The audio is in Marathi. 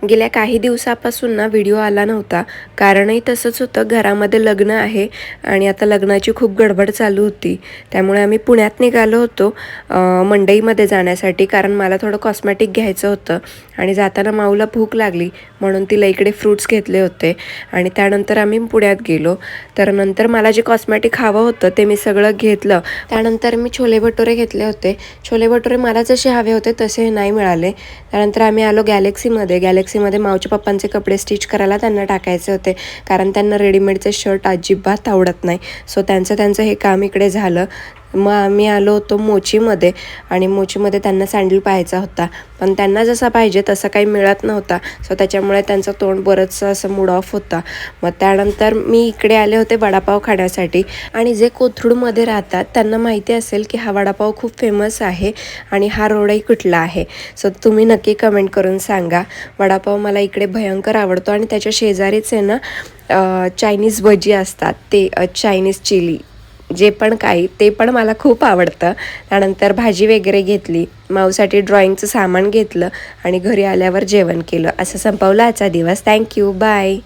गेल्या काही दिवसापासून ना व्हिडिओ आला नव्हता. कारणही तसंच होतं, घरामध्ये लग्न आहे आणि आता लग्नाची खूप गडबड चालू होती. त्यामुळे आम्ही पुण्यात निघालो होतो मंडईमध्ये जाण्यासाठी, कारण मला थोडं कॉस्मॅटिक घ्यायचं होतं आणि जाताना माऊला भूक लागली म्हणून तिला इकडे फ्रूट्स घेतले होते आणि त्यानंतर आम्ही पुण्यात गेलो. तर नंतर मला जे कॉस्मॅटिक हवं होतं ते मी सगळं घेतलं. त्यानंतर मी छोले भटुरे घेतले होते. छोले भटुरे मला जसे हवे होते तसे नाही मिळाले. त्यानंतर आम्ही आलो गॅलेक्सीमध्ये मावच्या पप्पांचे कपडे स्टिच करायला त्यांना टाकायचे होते, कारण त्यांना रेडीमेडचे शर्ट अजिबात आवडत नाही. सो त्यांचं हे काम इकडे झालं. मग आम्ही आलो होतो मोचीमध्ये आणि मोचीमध्ये त्यांना सँडल पाहायचा होता, पण त्यांना जसा पाहिजे तसं काही मिळत नव्हता. सो त्याच्यामुळे त्यांचं तोंड बरंचसं असं मूड ऑफ होता. मग त्यानंतर मी इकडे आले होते वडापाव खाण्यासाठी. आणि जे कोथरूडमध्ये राहतात त्यांना माहिती असेल की हा वडापाव खूप फेमस आहे आणि हा रोडही कुठला आहे. सो तुम्ही नक्की कमेंट करून सांगा. वडापाव मला इकडे भयंकर आवडतो आणि त्याच्या शेजारीच आहे ना चायनीज भजी असतात, ते चायनीज चिली जे पण काही, ते पण मला खूप आवडतं. त्यानंतर भाजी वगैरे घेतली, माऊसाठी ड्रॉइंगचं सामान घेतलं आणि घरी आल्यावर जेवण केलं. असं संपवलं आजचा दिवस. Thank you, bye.